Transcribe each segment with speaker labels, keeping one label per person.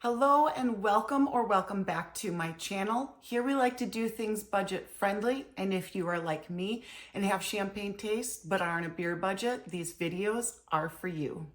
Speaker 1: Hello and welcome or welcome back to my channel. Here we like to do things budget friendly, and if you are like me and have champagne taste but are on a beer budget, these videos are for you.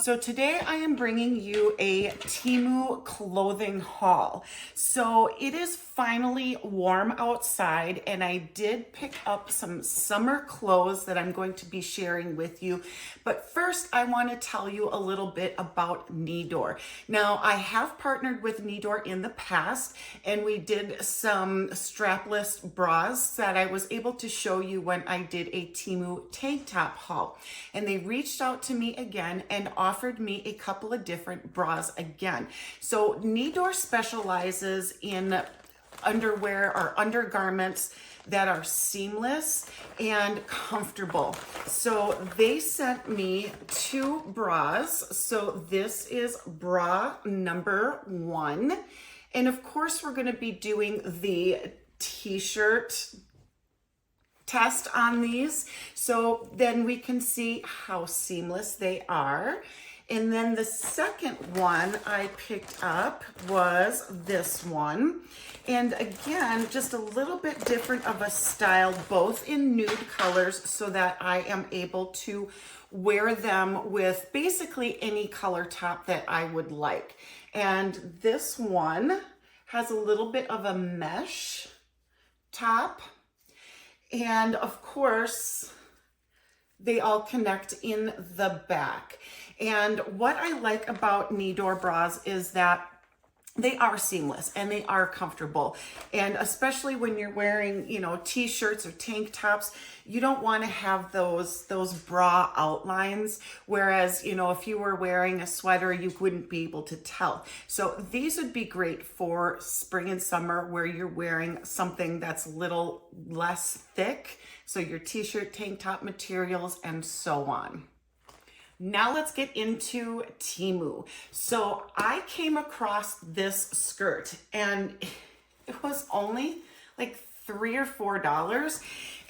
Speaker 1: So today I am bringing you a Temu clothing haul. So it is finally warm outside and I did pick up some summer clothes that I'm going to be sharing with you. But first I want to tell you a little bit about Niidor. Now I have partnered with Niidor in the past and we did some strapless bras that I was able to show you when I did a Temu tank top haul. And they reached out to me again and offered me a couple of different bras again. So Niidor specializes in underwear or undergarments that are seamless and comfortable. So they sent me two bras. So this is bra number 1. And of course we're going to be doing the t-shirt test on these, so then we can see how seamless they are. And then the second one I picked up was this one. And again, just a little bit different of a style, both in nude colors, so that I am able to wear them with basically any color top that I would like. And this one has a little bit of a mesh top. And of course, they all connect in the back. And what I like about Niidor bras is that they are seamless and they are comfortable. And especially when you're wearing, t-shirts or tank tops, you don't want to have those bra outlines. Whereas, if you were wearing a sweater, you wouldn't be able to tell. So these would be great for spring and summer where you're wearing something that's a little less thick. So your t-shirt, tank top materials, and so on. Now let's get into Temu. So I came across this skirt and it was only like $3 or $4.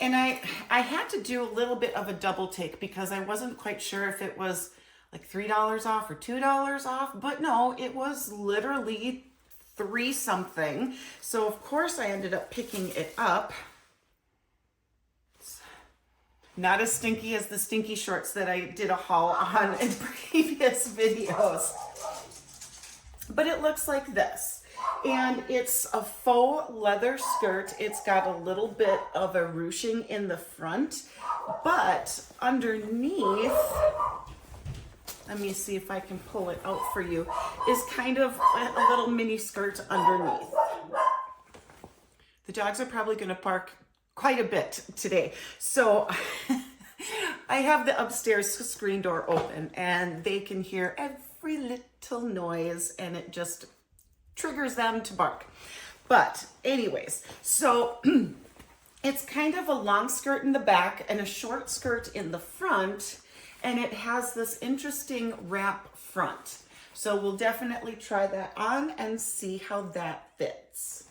Speaker 1: And I had to do a little bit of a double take because I wasn't quite sure if it was like $3 off or $2 off, but no, it was literally 3 something. So of course I ended up picking it up. Not as stinky as the stinky shorts that I did a haul on in previous videos. But it looks like this. And it's a faux leather skirt. It's got a little bit of a ruching in the front. But underneath, let me see if I can pull it out for you, is kind of a little mini skirt underneath. The dogs are probably going to bark quite a bit today. So I have the upstairs screen door open and they can hear every little noise and it just triggers them to bark. But anyways, so it's kind of a long skirt in the back and a short skirt in the front, and it has this interesting wrap front. So we'll definitely try that on and see how that fits.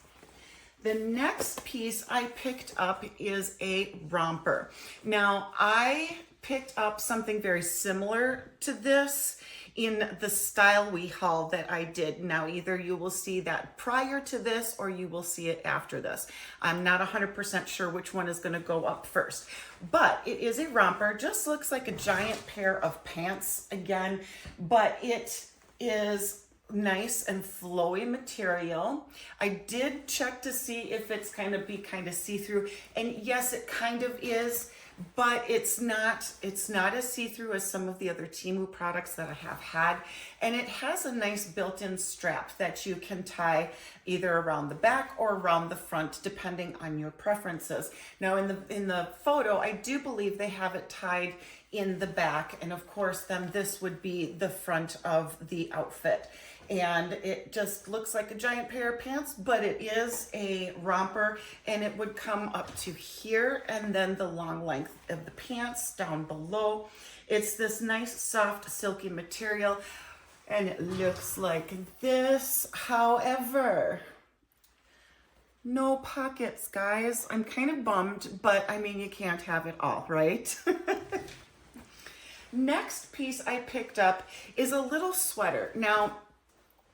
Speaker 1: The next piece I picked up is a romper. Now, I picked up something very similar to this in the Style We haul that I did. Now, either you will see that prior to this or you will see it after this. I'm not 100% sure which one is going to go up first. But it is a romper. Just looks like a giant pair of pants again, but it is nice and flowy material. I did check to see if it's kind of see-through, and yes, it kind of is, but it's not as see-through as some of the other Temu products that I have had. And it has a nice built-in strap that you can tie either around the back or around the front, depending on your preferences. Now in the photo, I do believe they have it tied in the back, and of course then this would be the front of the outfit. And it just looks like a giant pair of pants, but it is a romper, and it would come up to here, and then the long length of the pants down below. It's this nice soft silky material and it looks like this. However, No pockets, guys. I'm kind of bummed, but I mean, you can't have it all, right? Next piece I picked up is a little sweater. Now,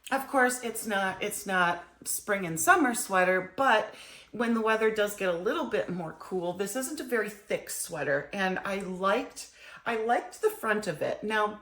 Speaker 1: of course, it's not spring and summer sweater, but when the weather does get a little bit more cool, this isn't a very thick sweater, and I liked the front of it. Now,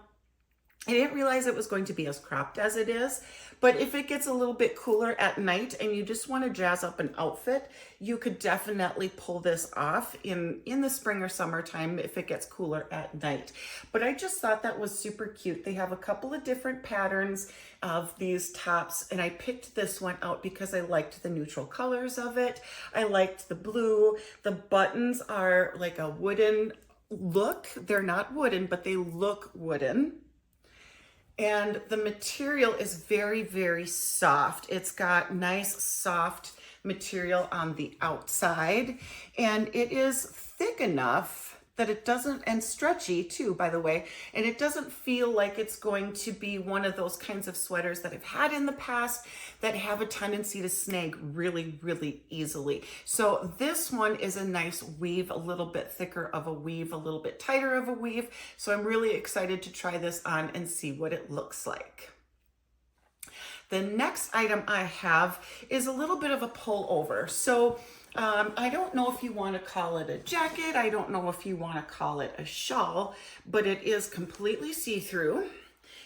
Speaker 1: I didn't realize it was going to be as cropped as it is, but if it gets a little bit cooler at night and you just want to jazz up an outfit, you could definitely pull this off in the spring or summertime if it gets cooler at night. But I just thought that was super cute. They have a couple of different patterns of these tops, and I picked this one out because I liked the neutral colors of it. I liked the blue. The buttons are like a wooden look. They're not wooden, but they look wooden. And the material is very, very soft. It's got nice, soft material on the outside, and it is thick enough that it doesn't, and stretchy too, by the way, and it doesn't feel like it's going to be one of those kinds of sweaters that I've had in the past that have a tendency to snag really, really easily. So this one is a nice weave, a little bit thicker of a weave, a little bit tighter of a weave. So I'm really excited to try this on and see what it looks like. The next item I have is a little bit of a pullover. So I don't know if you want to call it a jacket. I don't know if you want to call it a shawl, but it is completely see-through.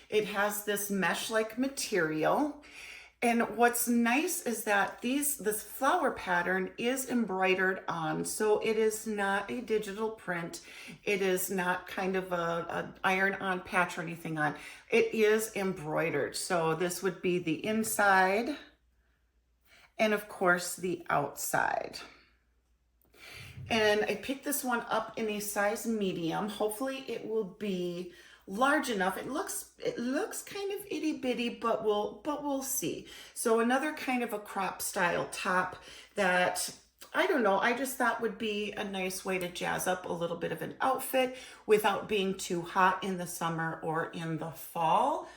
Speaker 1: It has this mesh-like material. And what's nice is that this flower pattern is embroidered on, so it is not a digital print. It is not kind of a iron-on patch or anything on. It is embroidered. So this would be the inside and of course the outside. And I picked this one up in a size medium. Hopefully it will be large enough. It looks kind of itty bitty, but we'll see. So another kind of a crop style top that, I don't know, I just thought would be a nice way to jazz up a little bit of an outfit without being too hot in the summer or in the fall.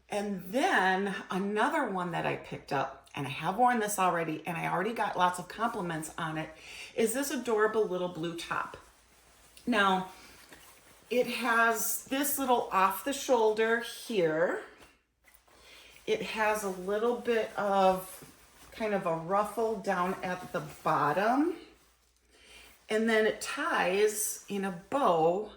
Speaker 1: And then another one that I picked up, and I have worn this already, and I already got lots of compliments on it, is this adorable little blue top. Now, it has this little off the shoulder here. It has a little bit of kind of a ruffle down at the bottom. And then it ties in a bow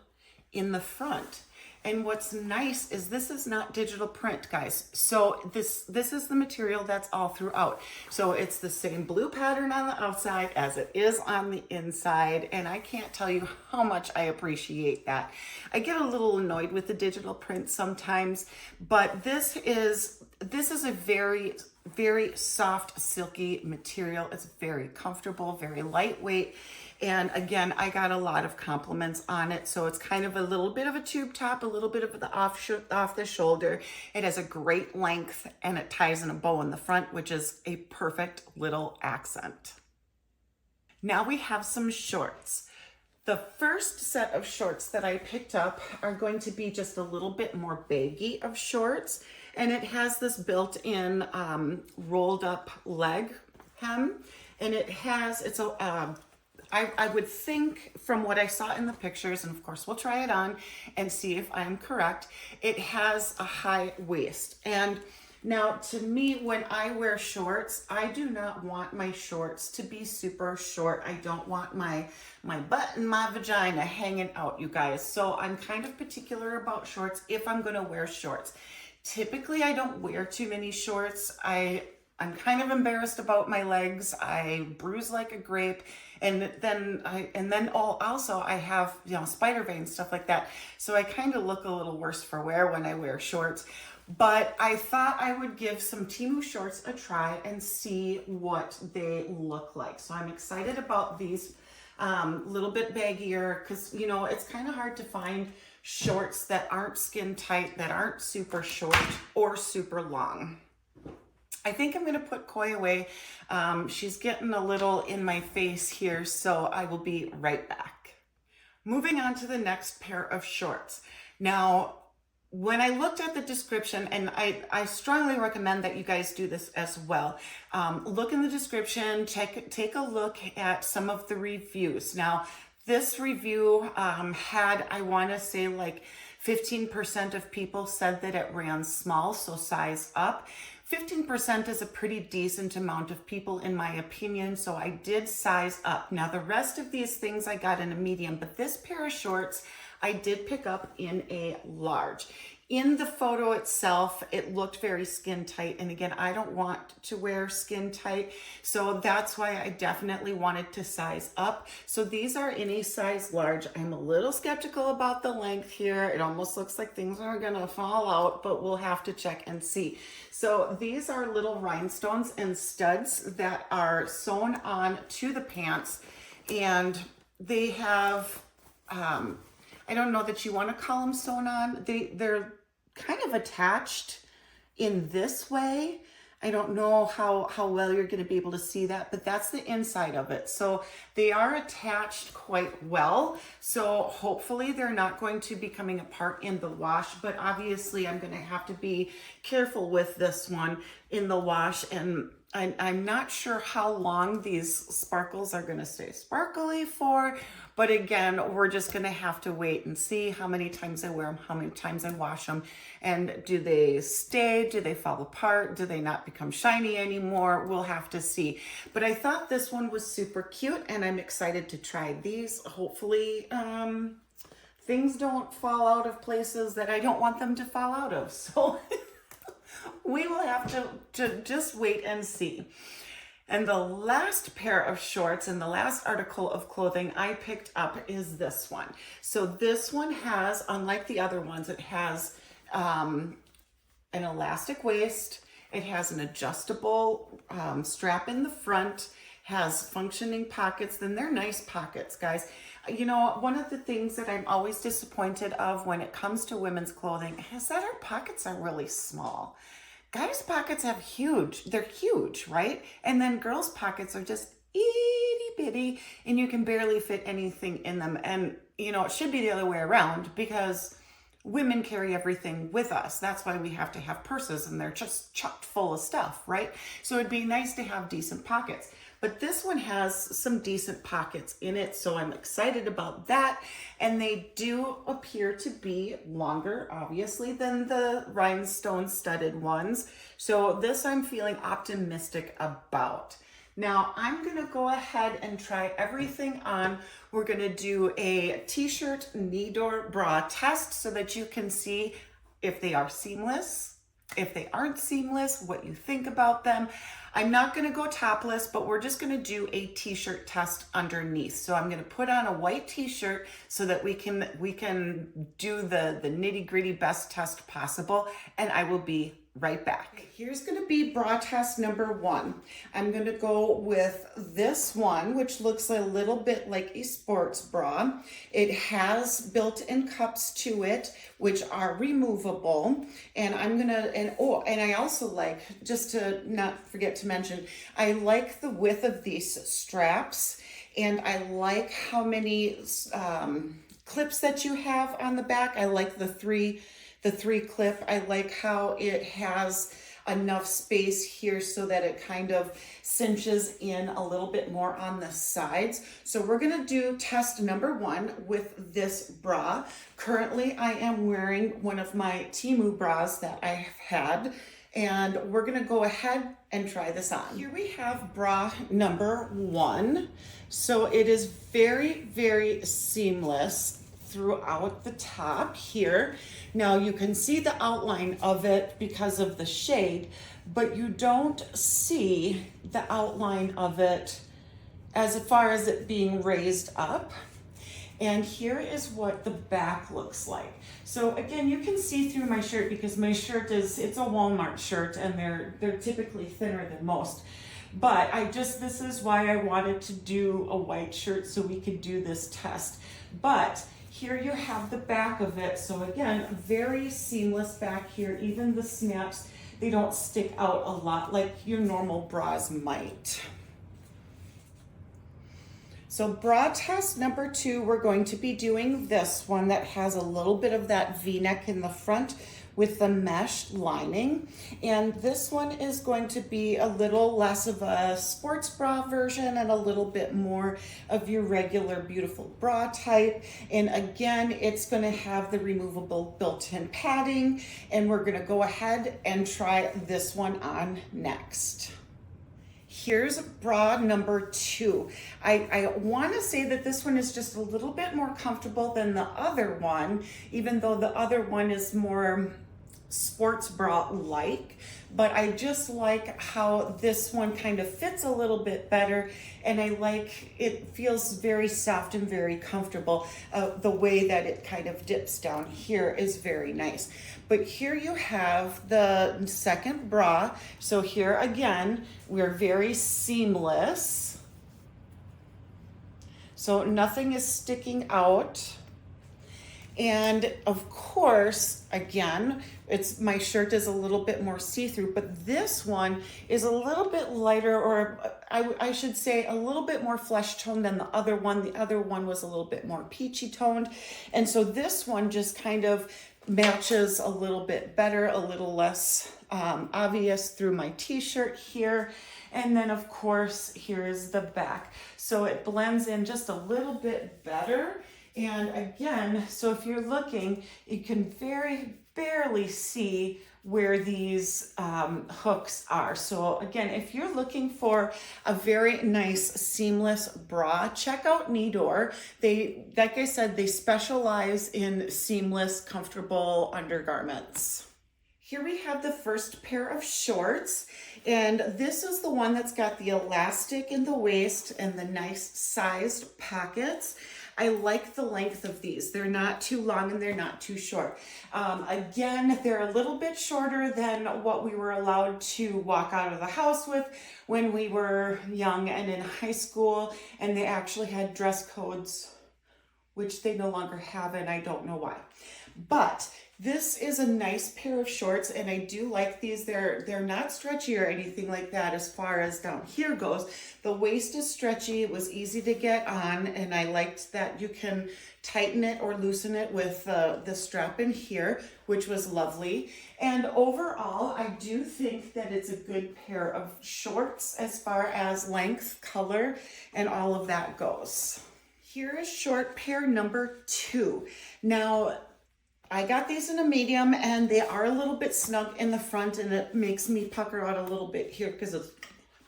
Speaker 1: in the front. And what's nice is this is not digital print, guys. So this is the material that's all throughout. So it's the same blue pattern on the outside as it is on the inside. And I can't tell you how much I appreciate that. I get a little annoyed with the digital print sometimes, but this is a very, very soft, silky material. It's very comfortable, very lightweight. And again, I got a lot of compliments on it. So it's kind of a little bit of a tube top, a little bit of the off the shoulder. It has a great length and it ties in a bow in the front, which is a perfect little accent. Now we have some shorts. The first set of shorts that I picked up are going to be just a little bit more baggy of shorts. And it has this built-in rolled up leg hem. And I would think from what I saw in the pictures, and of course we'll try it on and see if I'm correct, it has a high waist. And now to me, when I wear shorts, I do not want my shorts to be super short. I don't want my butt and my vagina hanging out, you guys. So I'm kind of particular about shorts if I'm gonna wear shorts. Typically, I don't wear too many shorts. I'm kind of embarrassed about my legs. I bruise like a grape. And then also I have, spider veins, stuff like that. So I kind of look a little worse for wear when I wear shorts. But I thought I would give some Temu shorts a try and see what they look like. So I'm excited about these, little bit baggier, because, it's kind of hard to find shorts that aren't skin tight, that aren't super short or super long. I think I'm going to put Koi away. She's getting a little in my face here, so I will be right back. Moving on to the next pair of shorts. Now, when I looked at the description, and I strongly recommend that you guys do this as well. Look in the description, take a look at some of the reviews. Now, this review had, I want to say, like 15% of people said that it ran small, so size up. 15% is a pretty decent amount of people in my opinion, so I did size up. Now the rest of these things I got in a medium, but this pair of shorts I did pick up in a large. In the photo itself, it looked very skin tight. And again, I don't want to wear skin tight. So that's why I definitely wanted to size up. So these are in a size large. I'm a little skeptical about the length here. It almost looks like things are gonna fall out, but we'll have to check and see. So these are little rhinestones and studs that are sewn on to the pants. And they have, I don't know that you want to call them sewn on. They're kind of attached in this way. I don't know how well you're going to be able to see that, but that's the inside of it. So they are attached quite well. So hopefully they're not going to be coming apart in the wash, but obviously I'm going to have to be careful with this one in the wash. And I'm not sure how long these sparkles are going to stay sparkly for, but again, we're just going to have to wait and see how many times I wear them, how many times I wash them, and do they stay, do they fall apart, do they not become shiny anymore? We'll have to see. But I thought this one was super cute, and I'm excited to try these. Hopefully, things don't fall out of places that I don't want them to fall out of. So we will have to just wait and see. And the last pair of shorts and the last article of clothing I picked up is this one. So this one has, unlike the other ones, it has an elastic waist. It has an adjustable strap in the front, has functioning pockets. Then they're nice pockets, guys. You know, one of the things that I'm always disappointed of when it comes to women's clothing is that our pockets are really small. Guys' pockets they're huge, right? And then girls' pockets are just itty bitty and you can barely fit anything in them. And, you know, it should be the other way around because women carry everything with us. That's why we have to have purses and they're just chocked full of stuff, right? So it'd be nice to have decent pockets. But this one has some decent pockets in it, so I'm excited about that. And they do appear to be longer, obviously, than the rhinestone studded ones. So this I'm feeling optimistic about. Now I'm gonna go ahead and try everything on. We're gonna do a t-shirt Niidor bra test so that you can see if they are seamless, if they aren't seamless, what you think about them. I'm not gonna go topless, but we're just gonna do a t-shirt test underneath. So I'm gonna put on a white t-shirt so that we can do the nitty-gritty best test possible, and I will be right back. Here's gonna be bra test number 1. I'm gonna go with this one, which looks a little bit like a sports bra. It has built-in cups to it, which are removable. And and I also like, just to not forget to mention, I like the width of these straps, and I like how many clips that you have on the back. I like the three clip. I like how it has enough space here so that it kind of cinches in a little bit more on the sides. So we're gonna do test number 1 with this bra. Currently, I am wearing one of my Temu bras that I have had, and we're gonna go ahead and try this on. Here we have bra number 1. So it is very, very seamless throughout the top here. Now you can see the outline of it because of the shade, but you don't see the outline of it as far as it being raised up. And here is what the back looks like. So again, you can see through my shirt because my shirt it's a Walmart shirt and they're typically thinner than most. But this is why I wanted to do a white shirt so we could do this test. But here you have the back of it. So again, very seamless back here. Even the snaps, they don't stick out a lot like your normal bras might. So bra test number 2, we're going to be doing this one that has a little bit of that V-neck in the front with the mesh lining. And this one is going to be a little less of a sports bra version and a little bit more of your regular beautiful bra type. And again, it's gonna have the removable built-in padding, and we're gonna go ahead and try this one on next. Here's bra number 2. I want to say that this one is just a little bit more comfortable than the other one, even though the other one is more sports bra-like, but I just like how this one kind of fits a little bit better, and I like it feels very soft and very comfortable. The way that it kind of dips down here is very nice. But here you have the second bra. So here again, we're very seamless. So nothing is sticking out. And of course, again, my shirt is a little bit more see-through, but this one is a little bit lighter, or I should say a little bit more flesh toned than the other one. The other one was a little bit more peachy toned. And so this one just kind of matches a little bit better, a little less obvious through my t-shirt here. And then of course, here's the back. So it blends in just a little bit better. And again, so if you're looking, you can very barely see where these hooks are. So again, if you're looking for a very nice seamless bra, check out Niidor. They, like I said, they specialize in seamless, comfortable undergarments. Here we have the first pair of shorts, and this is the one that's got the elastic in the waist and the nice sized pockets. I like the length of these. They're not too long and they're not too short. Again, they're a little bit shorter than what we were allowed to walk out of the house with when we were young and in high school, and they actually had dress codes, which they no longer have, and I don't know why. But this is a nice pair of shorts, and I do like these. They're not stretchy or anything like that as far as down here goes. The waist is stretchy. It was easy to get on, and I liked that you can tighten it or loosen it with the strap in here, which was lovely. And overall, I do think that it's a good pair of shorts as far as length, color, and all of that goes. Here is short pair number 2. Now, I got these in a medium, and they are a little bit snug in the front, and it makes me pucker out a little bit here because it's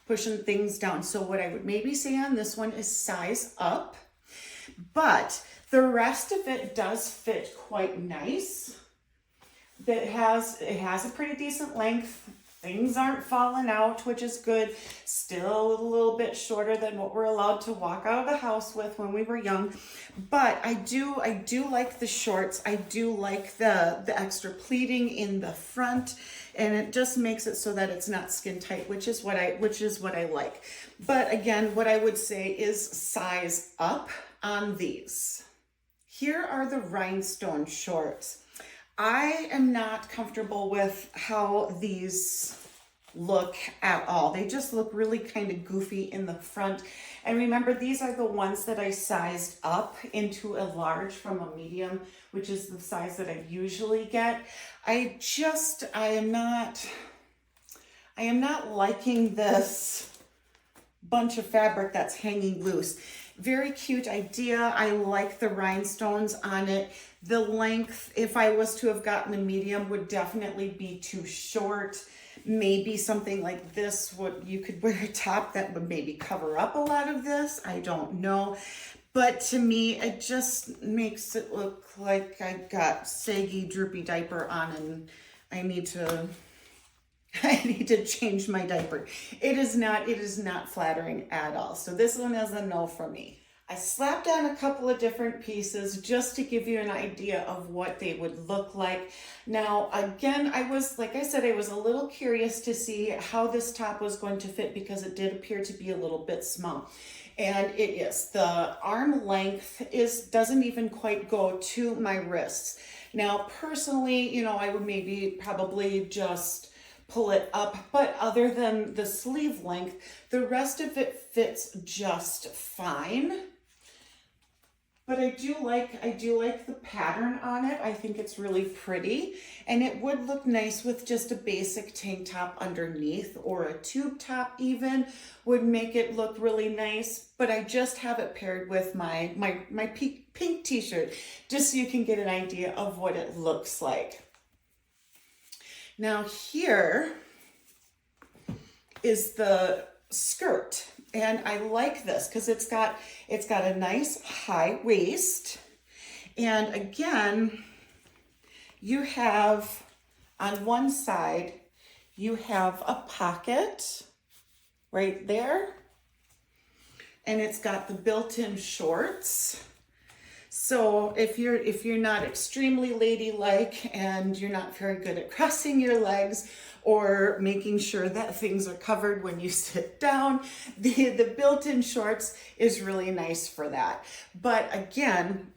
Speaker 1: pushing things down. So what I would maybe say on this one is size up, but the rest of it does fit quite nice. It has a pretty decent length. Things aren't falling out, which is good. Still a little bit shorter than what we're allowed to walk out of the house with when we were young. But I do like the shorts. I do like the extra pleating in the front, and it just makes it so that it's not skin tight, which is what I like. But again, what I would say is size up on these. Here are the Rhinestone shorts. I am not comfortable with how these look at all. They just look really kind of goofy in the front. And remember, these are the ones that I sized up into a large from a medium, which is the size that I usually get. I am not liking this bunch of fabric that's hanging loose. Very cute idea. I like the rhinestones on it. The length, if I was to have gotten a medium, would definitely be too short. Maybe something like this, you could wear a top that would maybe cover up a lot of this. I don't know. But to me, it just makes it look like I got saggy, droopy diaper on, and I need to change my diaper. It is not flattering at all. So this one is a no for me. I slapped on a couple of different pieces just to give you an idea of what they would look like. Now, again, like I said, I was a little curious to see how this top was going to fit because it did appear to be a little bit small. And it is. The arm length doesn't even quite go to my wrists. Now, personally, I would probably just pull it up, but other than the sleeve length, the rest of it fits just fine. but I do like the pattern on it. I think it's really pretty, and it would look nice with just a basic tank top underneath, or a tube top even would make it look really nice. But I just have it paired with my pink t-shirt, just so you can get an idea of what it looks like. Now here is the skirt, and I like this because it's got a nice high waist, and again, you have on one side you have a pocket right there, and it's got the built-in shorts. So if you're not extremely ladylike and you're not very good at crossing your legs or making sure that things are covered when you sit down, the built-in shorts is really nice for that. But again,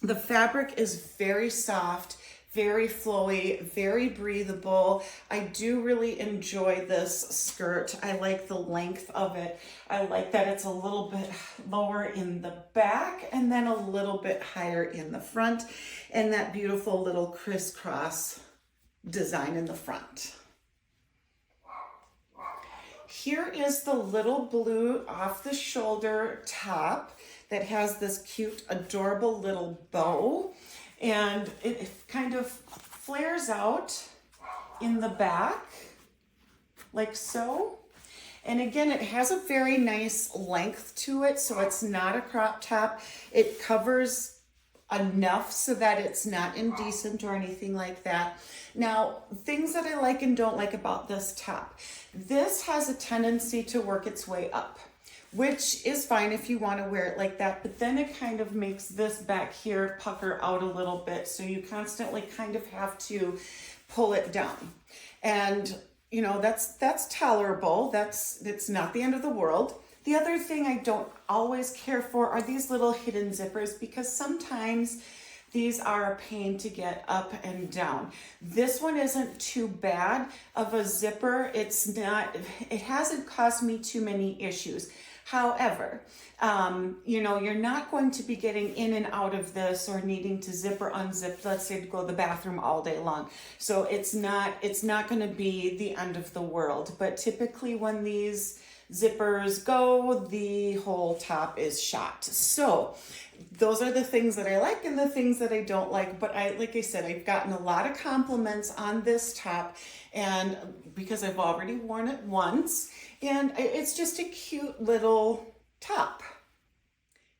Speaker 1: the fabric is very soft, very flowy, very breathable. I do really enjoy this skirt. I like the length of it. I like that it's a little bit lower in the back and then a little bit higher in the front, and that beautiful little crisscross design in the front. Here is the little blue off the shoulder top that has this cute, adorable little bow. And it kind of flares out in the back, like so. And again, it has a very nice length to it, so it's not a crop top. It covers enough so that it's not indecent or anything like that. Now, things that I like and don't like about this top. This has a tendency to work its way up, which is fine if you want to wear it like that, but then it kind of makes this back here pucker out a little bit, so you constantly kind of have to pull it down. And you know, that's tolerable. It's not the end of the world. The other thing I don't always care for are these little hidden zippers, because sometimes these are a pain to get up and down. This one isn't too bad of a zipper. It hasn't caused me too many issues. However, you know, you're not going to be getting in and out of this or needing to zip or unzip, let's say, to go to the bathroom all day long. So it's not going to be the end of the world. But typically when these zippers go, the whole top is shot. So those are the things that I like and the things that I don't like. But like I said, I've gotten a lot of compliments on this top, and because I've already worn it once, and it's just a cute little top.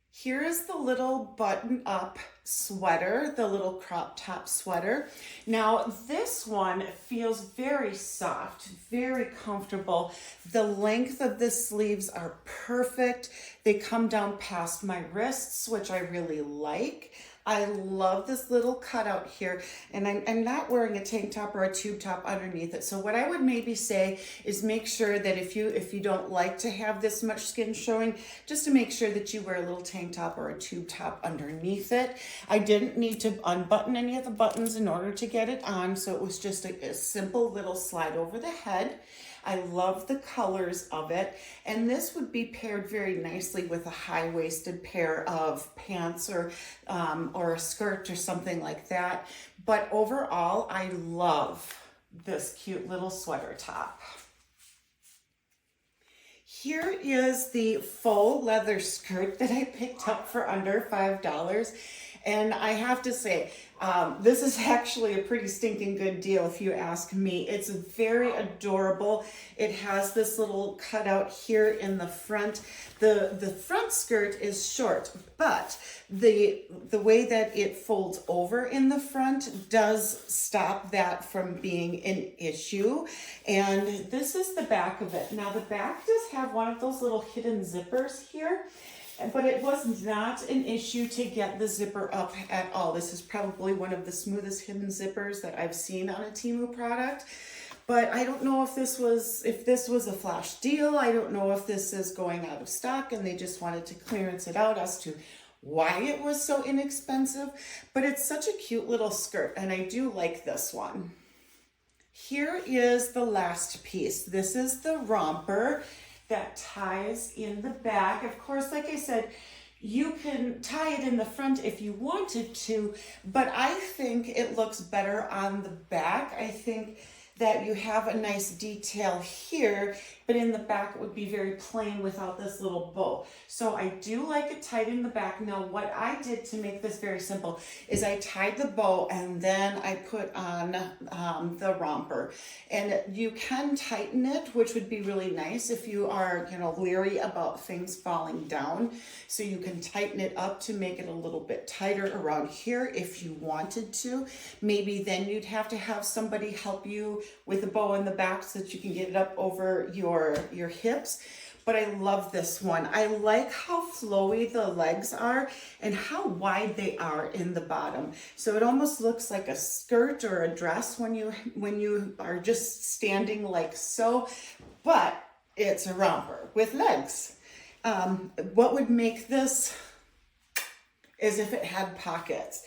Speaker 1: Here is the little button-up sweater, the little crop top sweater. Now, this one feels very soft, very comfortable. The length of the sleeves are perfect. They come down past my wrists, which I really like. I love this little cutout here, and I'm not wearing a tank top or a tube top underneath it. So what I would maybe say is make sure that if you don't like to have this much skin showing, just to make sure that you wear a little tank top or a tube top underneath it. I didn't need to unbutton any of the buttons in order to get it on, so it was just a simple little slide over the head. I love the colors of it, and this would be paired very nicely with a high-waisted pair of pants or a skirt or something like that. But overall, I love this cute little sweater top. Here is the faux leather skirt that I picked up for under $5. And I have to say, this is actually a pretty stinking good deal if you ask me. It's very adorable. It has this little cutout here in the front. The front skirt is short, but the way that it folds over in the front does stop that from being an issue. And this is the back of it. Now the back does have one of those little hidden zippers here, but it was not an issue to get the zipper up at all. This is probably one of the smoothest hidden zippers that I've seen on a Temu product. But I don't know if this was a flash deal. I don't know if this is going out of stock and they just wanted to clearance it out as to why it was so inexpensive. But it's such a cute little skirt, and I do like this one. Here is the last piece. This is the romper that ties in the back. Of course, like I said, You can tie it in the front if you wanted to, but I think it looks better on the back. I think that you have a nice detail here, but in the back it would be very plain without this little bow. So I do like it tied in the back. Now what I did to make this very simple is I tied the bow and then I put on the romper. And you can tighten it, which would be really nice if you are, you know, leery about things falling down. So you can tighten it up to make it a little bit tighter around here if you wanted to. Maybe then you'd have to have somebody help you with a bow in the back so that you can get it up over your hips. But I love this one. I like how flowy the legs are and how wide they are in the bottom. So it almost looks like a skirt or a dress when you are just standing like so, but it's a romper with legs. What would make this is if it had pockets.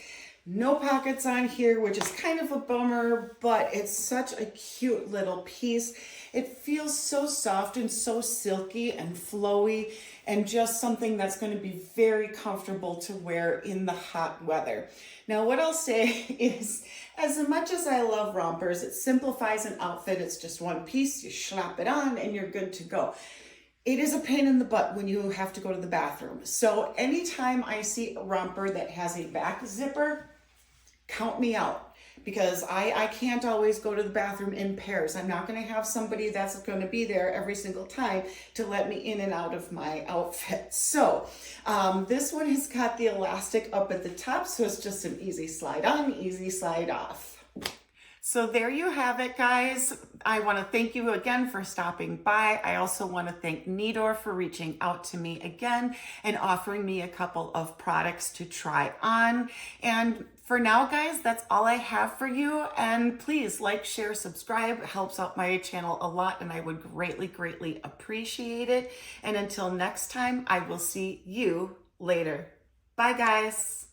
Speaker 1: No pockets on here, which is kind of a bummer, but it's such a cute little piece. It feels so soft and so silky and flowy and just something that's going to be very comfortable to wear in the hot weather. Now, what I'll say is, as much as I love rompers, it simplifies an outfit. It's just one piece, you slap it on and you're good to go. It is a pain in the butt when you have to go to the bathroom. So anytime I see a romper that has a back zipper, count me out, because I can't always go to the bathroom in pairs. I'm not going to have somebody that's going to be there every single time to let me in and out of my outfit. So this one has got the elastic up at the top, so it's just an easy slide on, easy slide off. So there you have it, guys. I want to thank you again for stopping by. I also want to thank Niidor for reaching out to me again and offering me a couple of products to try on. And for now, guys, that's all I have for you. And please like, share, subscribe. It helps out my channel a lot, and I would greatly, greatly appreciate it. And until next time, I will see you later. Bye, guys.